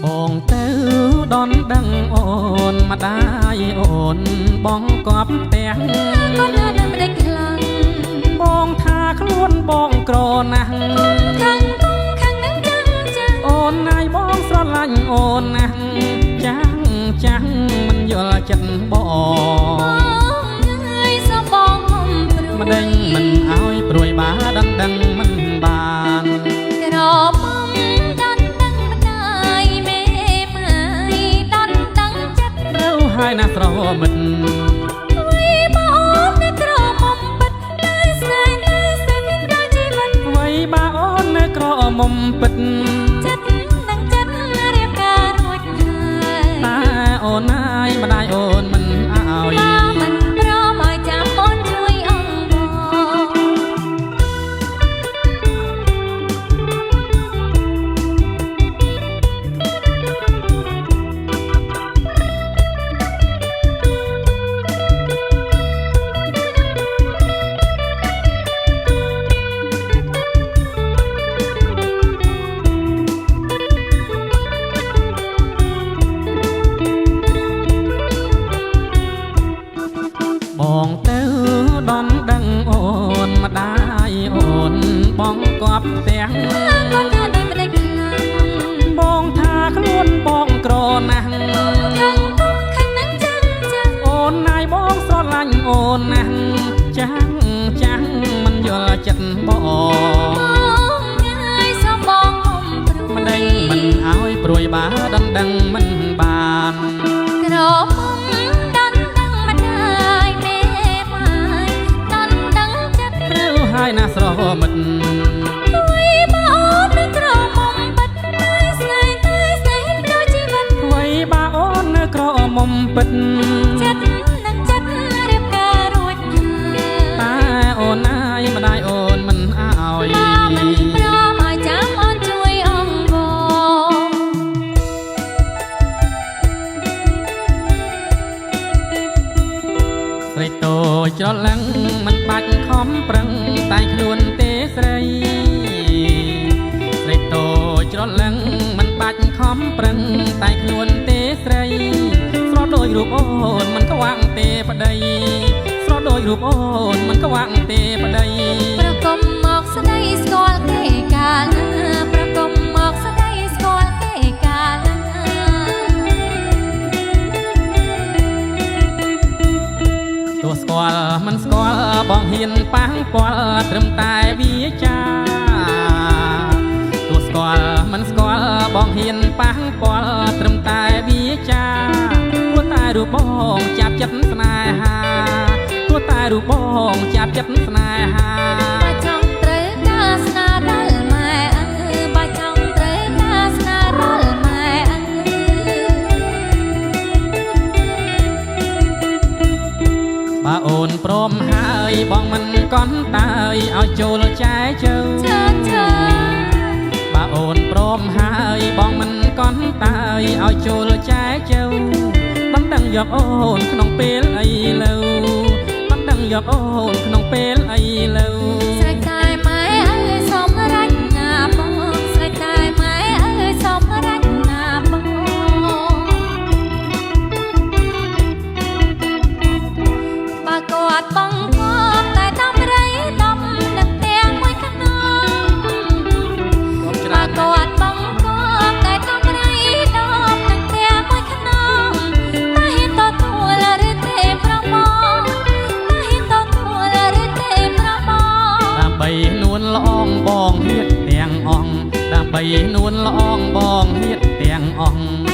បងទៅដនដឹងអូនមកដែរអូនបងកប់ទាំងកូននៅមិនได้ខ្លាំងបងថាខ្លួនបងក្រណាស់ខាងបងខាងនឹងយ៉ាងចាអូនណាយបងស្រឡាញ់អូនណាស់ចាំងមិនយល់ចិត្តបងហើយសូមបងហំព្រួយមិនដេញមិនឲ្យព្រួយបាដណ្ដឹងមិនបានក្របំដណ្ដឹងម្ដាយមេម៉ាយដណ្ដឹងចិត្តត្រូវហើយណាស្រមិតវីបើអូននៅក្រមុំពិតនៅស្នេហ៍ដល់ជីវិតវីបើអូននៅក្រមុំពិតចិត្តនឹងចិត្តរៀបការរួចហើយតែអូនណាយម្ដាយអូនមិនឲ្យមិនព្រមឲ្យចាំអូនជួយអង្គបងទៅដនដឹងអូនមកដែរអូនបងកប់ទាំងកូននៅមិនได้ខ្លាំងបងថាខ្លួនបងក្រណាស់ខាងបងខាងនឹងចាំអូនណាយបងស្រឡាញ់អូនណាស់ចាំងមិនយល់ចិត្តបងហើយសូមបងហំព្រួយមិនដេញមិនឲ្យព្រួយបាដណ្ដឹងមិនបានក្រមុំដណ្ដឹងម្ដាយមេម៉ាយដណ្ដឹងចិត្តត្រូវហើយណាស្រមិតវីបើអូននៅក្រមុំពិតនៅស្នេហ៍ដល់ជីវិតវីបើអូននៅក្រមុំពិតចិត្តនឹងចិត្តរៀបការរួចតែអូនណាយម្ដាយអូនមិនឲ្យមិនព្រមឲ្យចាំអូនជួយអង្គស្រីតូចច្រឡឹងមិនបាច់ខំប្រឹងតែខ្លួនទេស្រីស្រីតូចច្រឡឹងមិនបាច់ខំប្រឹងតែខ្លួនទេស្រីស្រស់ដូចរូបអូនមិនខ្វាក់ទេប្តីស្រស់ដូចរូបអូនមិនខ្វាក់ទេប្តីប្រគំមកស្ដីស្គាល់គេកាលណាប្រគំមកស្ដីស្គាល់គេកាលណាទោះស្គាល់មិនស្គាល់បងហ៊ានប៉ះពាល់ត្រឹមតែវាចាទោះស្គាល់មិនស្គាល់បងហ៊ានប៉ះពាល់ត្រឹមតែវាចាព្រោះតែរូបបងចាប់ចិត្តស្នេហាព្រោះតែរូបបងចាប់ចិត្តស្នេហាបើចង់ត្រូវការស្នាដល់ម៉ែបើចង់ត្រូវការស្នាដល់ម៉ែបើអូនព្រមហើយបងមិនកន់តើយឲ្យចូលចែជើបើអូនព្រមហើយបងមិនកន់តើយឲ្យចូលចែជើមិនដឹងយកអូនក្នុងពេលអីលើមិនដឹងយកអូនក្នុងពេលអីលើស្រេចតែម៉ែអើយសូមរចនាបងស្រេចតែម៉ែអើយសូមរចនាបងបើគាត់បងគាត់តែតំរៃតំនឹងទាំងមួយខ្នងបើគាត់បងគាត់តែតំរៃតំនឹងទាំងមួយខ្នងតែហ៊ានទទួលឬទេប្រមងតែហ៊ានទទួលឬទេប្រមងដើម្បីនួនល្អងបងហៀតទាំងអង្គដើម្បីនួនល្អងបងហៀតទាំងអង្គ